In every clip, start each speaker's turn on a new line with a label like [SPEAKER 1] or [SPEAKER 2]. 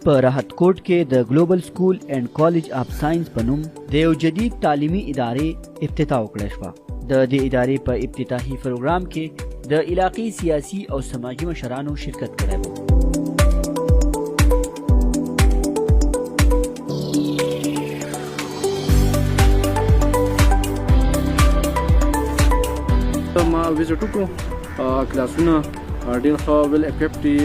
[SPEAKER 1] په راحت کوټ کې د ګلوبل سکول اینڈ کالج اف ساينس په نوم د یو جدید تعلیمي ادارې افتتاح وکړه شوه. د دې ادارې په افتتاحي پروګرام کې د علاقې سیاسي او سماجي مشرانو شرکت کړی و.
[SPEAKER 2] ما ویزټ وکړو کلاسونه ډېر ښه ویل اکوپډ دي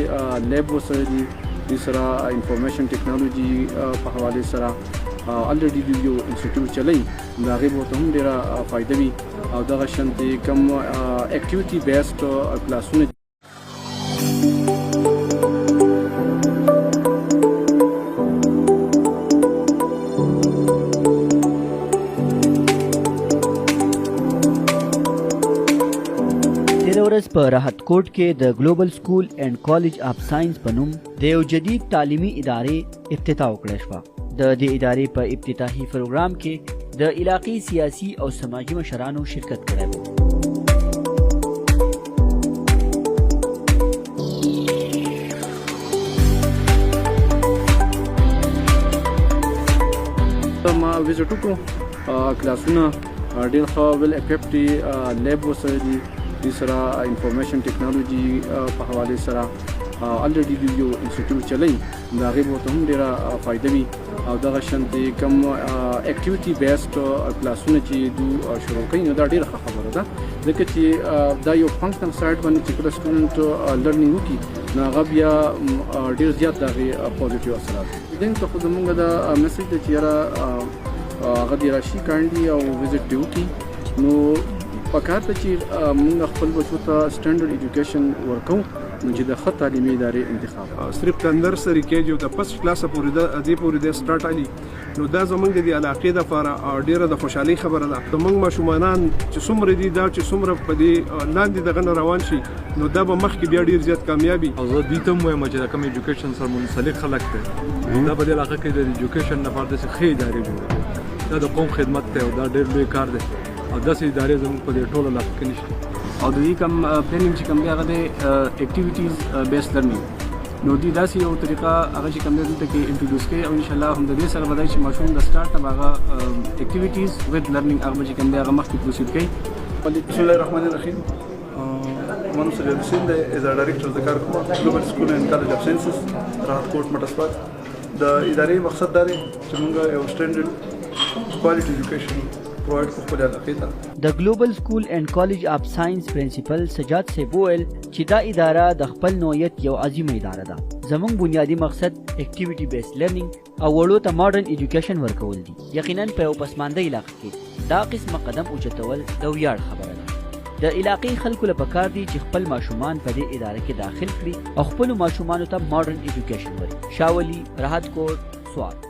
[SPEAKER 2] لیب ورسره دي د سره انفارمیشن ټیکنالوژي په حوالې سره الریډي یو انسټیټیوټ چلی د هغې به ورته هم ډېره فایده وي او دغه شانتې کوم اکټیویټي بیسډ کلاسونه
[SPEAKER 1] ورځ په راحت کوټ کې د ګلوبل سکول اینڈ کالج اف ساينس په نوم د یو جدید تعلیمي ادارې افتتاح وکړه شوه. د دې ادارې په افتتاحي پروګرام کې د علاقې سیاسي او سماجي مشرانو شرکت کړی و.
[SPEAKER 2] ما ویزټ وکړو کلاسونه ډېر ښه ویل اکوپډ دي لیب ورسره دي د سره انفارمیشن ټیکنالوژي په حوالې سره الریډي یو انسټیټیوټ چلی د هغې به ورته هم ډېره فایده وي او دغه شانتې کوم اکټیویټي بیسډ کلاسونه چې دوی شروع کوي نو دا ډېره ښه خبره ده ځکه چې دا یو فنکشنل سایډ باندې چې کله سټوډنټ لرنینګ وکړي نو هغه بیا ډېر زیات د هغې پوزیټیو اثرات دي. ته خو زموږ د میسج دی چې یاره هغه دې راشي کاندي او وزټ دې وکړي نو پکار ته چې موږ خپل بچو ته سټنډرډ ایجوکیشن ورکوو نو چې د ښه تعلیمي ادارې انتخاب
[SPEAKER 3] صرف د نرسري کېج او د فسټ کلاسه پورې دې پورې د سټارټ علي نو دا زموږ د علاقې دپاره ډېره د خوشحالۍ خبره ده. زموږ ماشومانان چې څومره دي دا چې څومره په دې لاندې دغه نه روان شي نو دا به مخکې بیا ډېر زیات کامیابي
[SPEAKER 4] او زه دوی ته هم وایم چې دا کوم ایجوکیشن سره منسلک خلک دی دا په دې علاقه کې د ایجوکیشن لپاره داسې ښې ادارې جوړوي دا د قوم خدمت دی او دا ډېر لوی کار دی او داسې ادارې زموږ په دې ټوله علاقه کې نشته.
[SPEAKER 5] او د دې کوم پلانینګ چې کوم دی هغه د اکټیویټیز بیس لرنینګ نو دوی داسې یو طریقه هغه چې کوم دی دلته کې انټروډیوس کوي او انشاءالله هم د دې سره به دی چې ماشوم د سټارټ نه هغه اکټیویټیز وذ لرنینګ هغه چې کوم دی هغه مخکې پروسیډ کوي.
[SPEAKER 6] بسم الله الرحمن الرحیم. منصور حسین دی از ډایرکټر د کار ګلوبل سکول اینڈ کالج اف ساينسز راحت کوټ مټسپات. د ادارې مقصد دا دی چې موږ یو سټنډرډ کوالټي ایجوکیشن
[SPEAKER 1] د ګلوبل سکول اینڈ کالج اف ساينس پرنسپل سجاد صاحب وویل چې دا اداره د خپل نوعیت یو عظیمه اداره ده. زموږ بنیادی مقصد اکټیویټي بیس لرنینګ او وړو ته ماډرن ایجوکیشن ورکول دي. یقینا په یو پسمانده علاقه کې دا قسمه قدم اوچتول د ویاړ خبره ده. د علاقې خلکو له پکار دي چې خپل ماشومان په دې اداره کې داخل کړي او خپلو ماشومانو ته ماډرن ایجوکیشن ورکړي. شاولي، راحت کوټ، سوات.